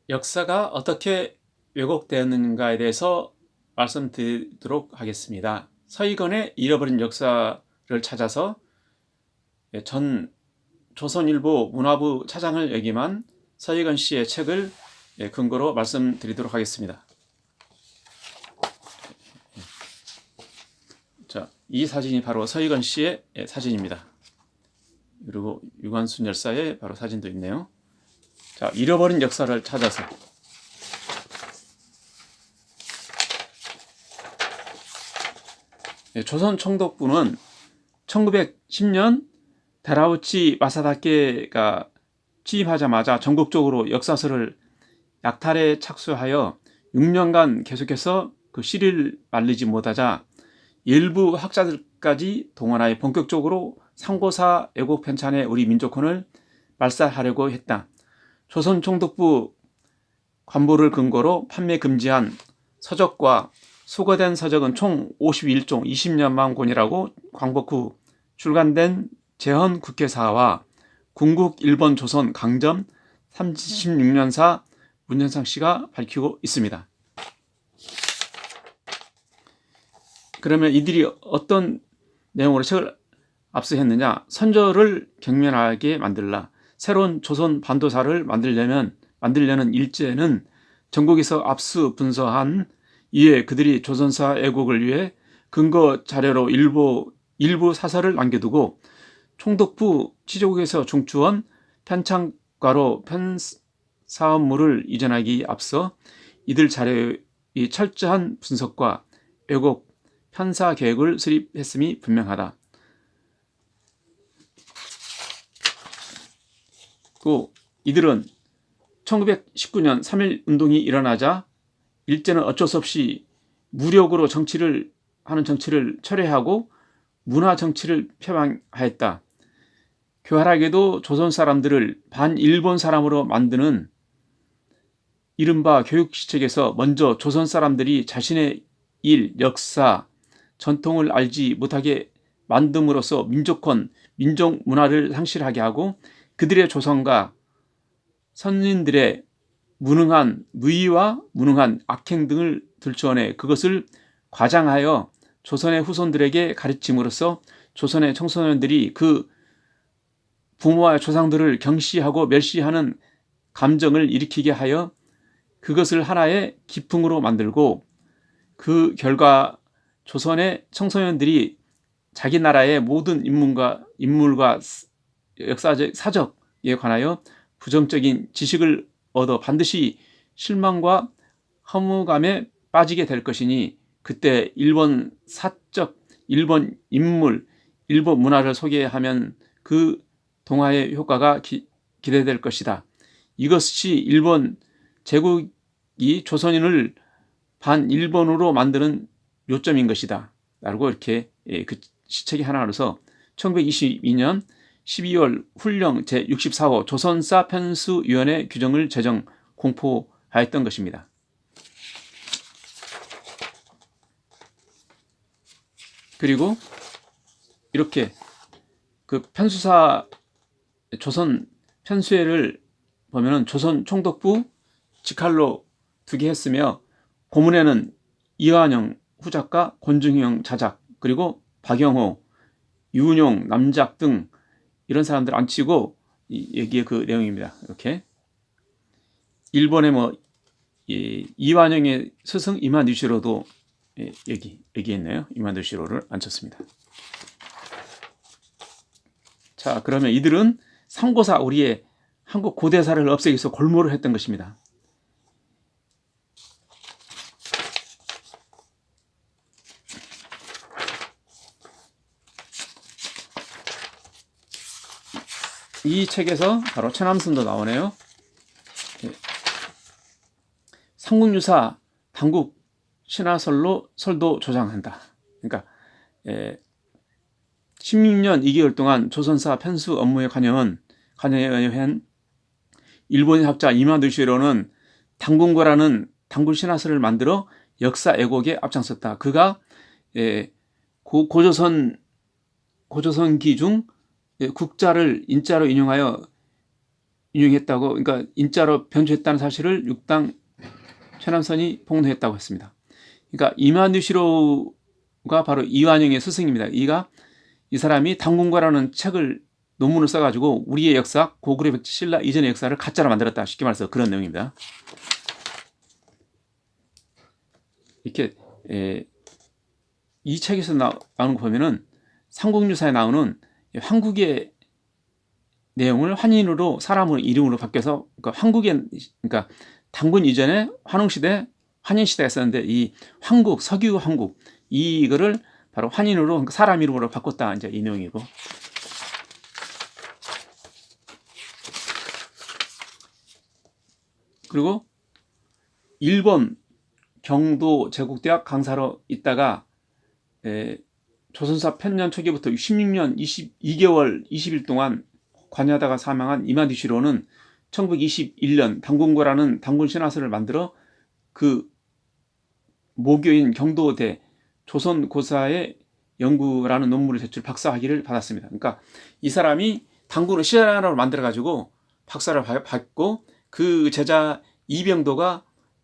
역사가 어떻게 왜곡되었는가에 대해서 말씀드리도록 하겠습니다. 서희건의 잃어버린 역사를 찾아서 전 조선일보 문화부 차장을 역임한 서희건 씨의 책을 근거로 말씀드리도록 하겠습니다. 자, 이 사진이 바로 서희건 씨의 사진입니다. 그리고 유관순 열사의 바로 사진도 있네요. 자, 잃어버린 역사를 찾아서. 조선 총독부는 1910년 다라우치 마사다케가 취임하자마자 전국적으로 역사서를 약탈에 착수하여 6년간 계속해서 그 씨를 말리지 못하자 일부 학자들까지 동원하여 본격적으로 상고사 애국 편찬의 우리 민족혼을 말살하려고 했다. 조선 총독부 관보를 근거로 판매 금지한 서적과 수거된 서적은 총 51종 20여만 권이라고 광복 후 출간된 재헌 국회사와 군국 일본 조선 강점 36년사 문현상 씨가 밝히고 있습니다. 그러면 이들이 어떤 내용으로 책을 압수했느냐? 선조를 경멸하게 만들라. 새로운 조선 반도사를 만들려는 일제는 전국에서 압수 분서한 이에 그들이 조선사 애국을 위해 근거 자료로 일부 사설을 남겨두고 총독부 치조국에서 중추원 편찬과로 편사업물을 이전하기 앞서 이들 자료의 철저한 분석과 왜곡 편사 계획을 수립했음이 분명하다. 또 이들은 1919년 3.1 운동이 일어나자 일제는 어쩔 수 없이 무력으로 정치를 철회하고 문화 정치를 표방하였다. 교활하게도 조선 사람들을 반일본 사람으로 만드는 이른바 교육시책에서 먼저 조선 사람들이 자신의 일, 역사, 전통을 알지 못하게 만듦으로써 민족혼, 민족 문화를 상실하게 하고 그들의 조선과 선인들의 무의와 무능한 악행 등을 들추어내 그것을 과장하여 조선의 후손들에게 가르침으로써 조선의 청소년들이 그 부모와 조상들을 경시하고 멸시하는 감정을 일으키게 하여 그것을 하나의 기풍으로 만들고 그 결과 조선의 청소년들이 자기 나라의 모든 인물과 역사적 사적에 관하여 부정적인 지식을 얻어 반드시 실망과 허무감에 빠지게 될 것이니 그때 일본 사적, 일본 인물, 일본 문화를 소개하면 그 동화의 효과가 기대될 것이다. 이것이 일본 제국이 조선인을 반일본으로 만드는 요점인 것이다. 라고 이렇게 그 시책이 하나 나와서 1922년 12월 훈령 제64호 조선사 편수위원회 규정을 제정 공포하였던 것입니다. 그리고 이렇게 그 편수사 조선 편수회를 보면은 조선 총독부 직할로 두게 했으며 고문에는 이완영 후작가, 권중형 자작, 그리고 박영호, 유은용 남작 등 이런 사람들 앉히고 여기에 그 내용입니다. 이렇게 일본의 이완영의 스승 이마누시로도 여기 있네요. 이마누시로를 앉혔습니다. 자, 그러면 이들은 상고사 우리의 한국 고대사를 없애기 위해서 골몰을 했던 것입니다. 이 책에서 바로 최남선도 나오네요. 삼국유사 당국 신화설로 설도 조장한다. 그러니까 16년 2개월 동안 조선사 편수 업무에 관여한 일본인 학자 이마누시로는 당군고라는 당군 신화설을 만들어 역사 애곡에 앞장섰다. 그가 고조선기 중 국자를 인자로 인용하여 인용했다고, 그러니까 인자로 변조했다는 사실을 육당 최남선이 폭로했다고 했습니다. 그러니까 이만유시로가 바로 이완영의 스승입니다. 이 사람이 당군과라는 책을 논문을 써가지고 우리의 역사, 고구려 백제 신라 이전의 역사를 가짜로 만들었다. 쉽게 말해서 그런 내용입니다. 이렇게 이 책에서 나오는 거 보면은 삼국유사에 나오는 한국의 내용을 환인으로 사람으로 이름으로 바뀌어서 그러니까 당군 이전에 환웅시대, 환인시대가 있었는데 이 황국, 서기 황국 이거를 바로 환인으로 그러니까 사람 이름으로 바꿨다. 이제 이 내용이고. 그리고 일본 경도 제국대학 강사로 있다가 조선사 편년 초기부터 16년 22개월 20일 동안 관여하다가 사망한 이마디시로는 1921년 당군고라는 당군 신화서를 만들어 그 모교인 경도대 조선고사의 연구라는 논문을 제출 박사학위를 받았습니다. 그러니까 이 사람이 당군을 신화를 만들어가지고 박사를 받고 그 제자 이병도가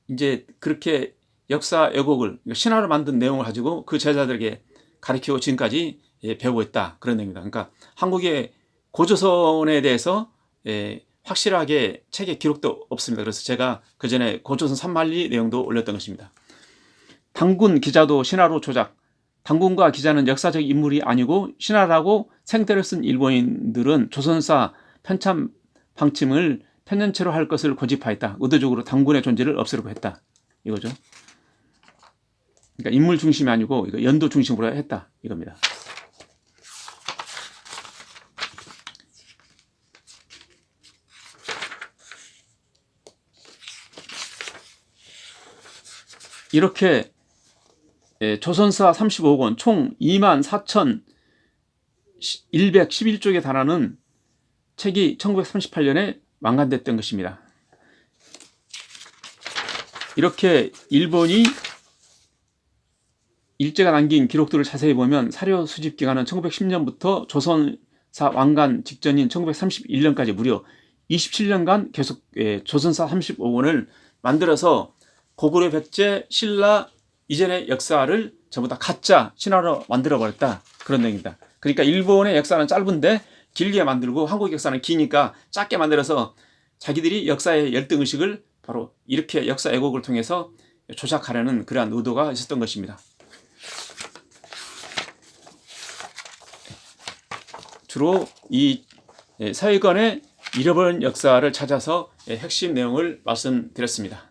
이제 그렇게 역사 왜곡을 신화를 만든 내용을 가지고 그 제자들에게 가르치고 지금까지 배우고 있다. 그런 내용입니다. 그러니까 한국의 고조선에 대해서 확실하게 책에 기록도 없습니다. 그래서 제가 그 전에 고조선 산만리 내용도 올렸던 것입니다. 당군 기자도 신화로 조작. 당군과 기자는 역사적 인물이 아니고 신화라고 생태를 쓴 일본인들은 조선사 편찬 방침을 편년체로 할 것을 고집하였다. 의도적으로 당군의 존재를 없애려고 했다. 이거죠. 그러니까 인물 중심이 아니고 이거 연도 중심으로 했다. 이겁니다. 이렇게 조선사 35권 총 24,111쪽에 달하는 책이 1938년에 완간됐던 것입니다. 이렇게 일본이 일제가 남긴 기록들을 자세히 보면 사료 수집 기간은 1910년부터 조선사 완간 직전인 1931년까지 무려 27년간 계속 조선사 35권을 만들어서 고구려 백제 신라 이전의 역사를 전부 다 가짜 신화로 만들어버렸다. 그런 내용입니다. 그러니까 일본의 역사는 짧은데 길게 만들고 한국 역사는 기니까 짧게 만들어서 자기들이 역사의 열등의식을 바로 이렇게 역사 왜곡을 통해서 조작하려는 그러한 의도가 있었던 것입니다. 주로 이 서희건의 잃어버린 역사를 찾아서 핵심 내용을 말씀드렸습니다.